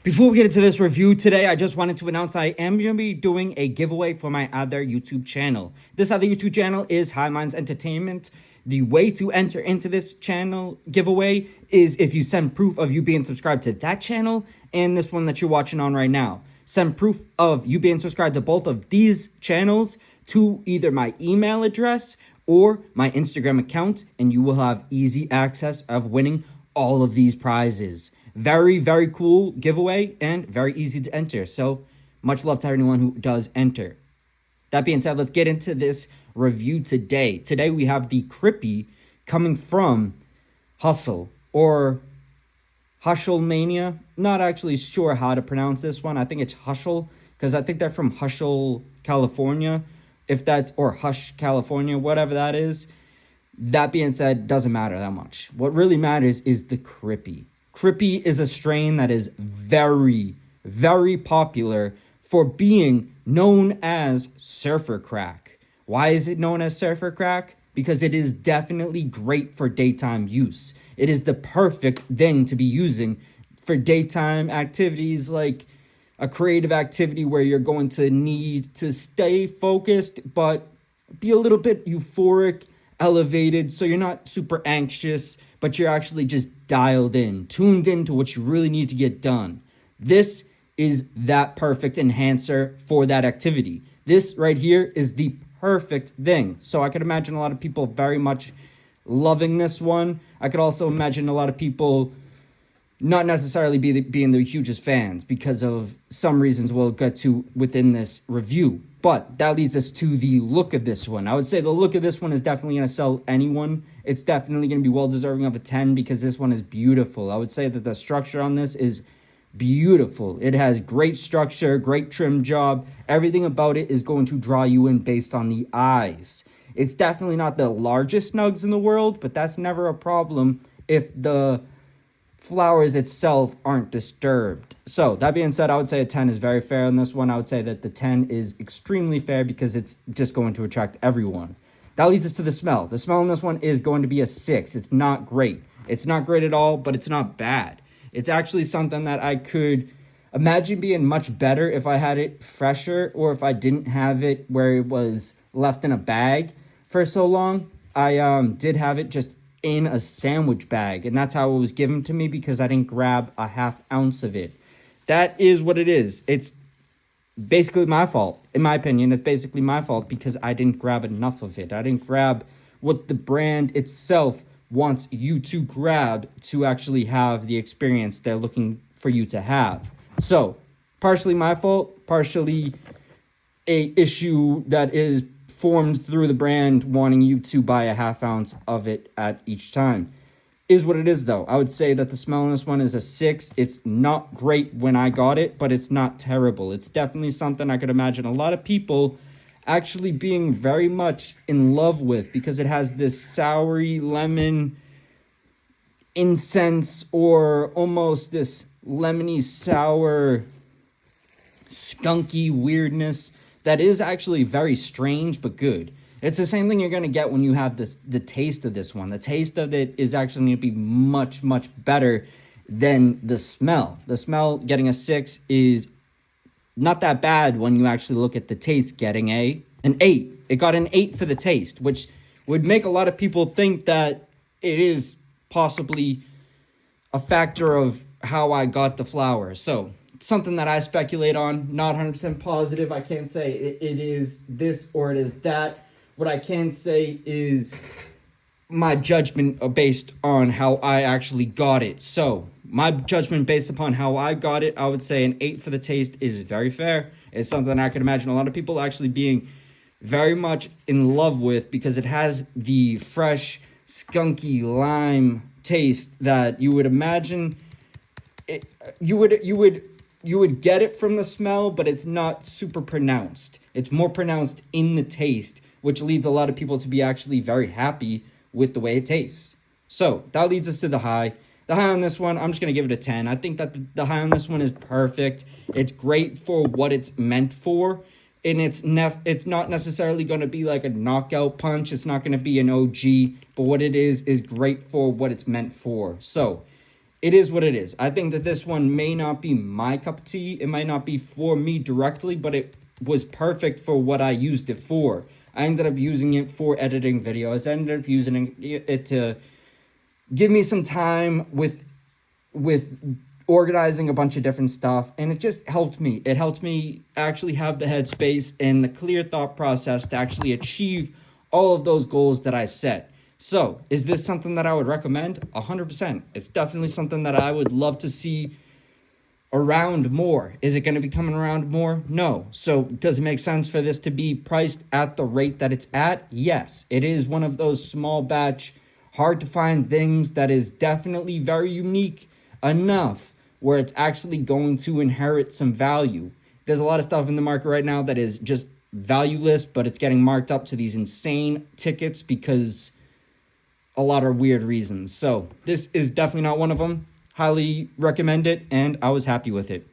Before we get into this review today, I just wanted to announce I am going to be doing a giveaway for my other YouTube channel. This other YouTube channel is High Minds Entertainment. The way to enter into this channel giveaway is if you send proof of you being subscribed to that channel and this one that you're watching on right now. Send proof of you being subscribed to both of these channels to either my email address or my Instagram account, and you will have easy access of winning all of these prizes. Very, very cool giveaway and very easy to enter. So much love to anyone who does enter. That being said, let's get into this review today. Today we have the CRIPPY coming from Hustle or HushleMania. Not actually sure how to pronounce this one. I think it's Hustle because I think they're from Hustle, California. If that's, or Hush, California, whatever that is. That being said, doesn't matter that much. What really matters is the CRIPPY. CRIPPY is a strain that is very, very popular for being known as surfer crack. Why is it known as surfer crack? Because it is definitely great for daytime use. It is the perfect thing to be using for daytime activities, like a creative activity where you're going to need to stay focused, but be a little bit euphoric, elevated, so you're not super anxious, but you're actually just dialed in, tuned into what you really need to get done. This is that perfect enhancer for that activity. This right here is the perfect thing. So I could imagine a lot of people very much loving this one. I could also imagine a lot of people not necessarily being the hugest fans because of some reasons we'll get to within this review. But that leads us to the look of this one. I would say the look of this one is definitely going to sell anyone. It's definitely going to be well deserving of a 10 because this one is beautiful. I would say that the structure on this is beautiful. It has great structure, great trim job. Everything about it is going to draw you in based on the eyes. It's definitely not the largest nugs in the world, but that's never a problem if the flowers itself aren't disturbed. So that being said, I would say a 10 is very fair on this one. I would say that the 10 is extremely fair because it's just going to attract everyone. That leads us to the smell. The smell on this one is going to be a 6. It's not great. It's not great at all, but it's not bad. It's actually something that I could imagine being much better if I had it fresher or if I didn't have it where it was left in a bag for so long. I did have it just in a sandwich bag, and that's how it was given to me because I didn't grab a half ounce of it. That is what it is. It's basically my fault. In my opinion, it's basically my fault because I didn't grab enough of it. I didn't grab what the brand itself wants you to grab to actually have the experience they're looking for you to have. So, partially my fault, partially a issue that is formed through the brand wanting you to buy a half ounce of it at each time. Is what it is though. I would say that the smell on this one is a 6. It's not great when I got it, but it's not terrible. It's definitely something I could imagine a lot of people actually being very much in love with because it has this soury lemon incense or almost this lemony sour skunky weirdness that is actually very strange but good. It's the same thing you're going to get when you have the taste of this one. The taste of it is actually going to be much, much better than the smell. The smell getting a 6 is not that bad when you actually look at the taste getting an 8. It got an 8 for the taste, which would make a lot of people think that it is possibly a factor of how I got the flower. So something that I speculate on, not 100% positive. I can't say it is this or it is that. What I can say is my judgment based on how I actually got it. So my judgment based upon how I got it, I would say an 8 for the taste is very fair. It's something I could imagine a lot of people actually being very much in love with because it has the fresh, skunky lime taste that you would imagine you would get it from the smell, but it's not super pronounced. It's more pronounced in the taste, which leads a lot of people to be actually very happy with the way it tastes. So that leads us to the high. The high on this one, I'm just going to give it a 10. I think that the high on this one is perfect. It's great for what it's meant for. And it's not necessarily going to be like a knockout punch. It's not going to be an OG. But what it is great for what it's meant for. So it is what it is. I think that this one may not be my cup of tea. It might not be for me directly, but it was perfect for what I used it for. I ended up using it for editing videos. I ended up using it to give me some time with organizing a bunch of different stuff, and it just helped me. It helped me actually have the headspace and the clear thought process to actually achieve all of those goals that I set. So, is this something that I would recommend? 100%. It's definitely something that I would love to see around more. Is it going to be coming around more? No. So, does it make sense for this to be priced at the rate that it's at? Yes. It is one of those small batch, hard to find things that is definitely very unique enough where it's actually going to inherit some value. There's a lot of stuff in the market right now that is just valueless, but it's getting marked up to these insane tickets because a lot of weird reasons. So this is definitely not one of them. Highly recommend it, and I was happy with it.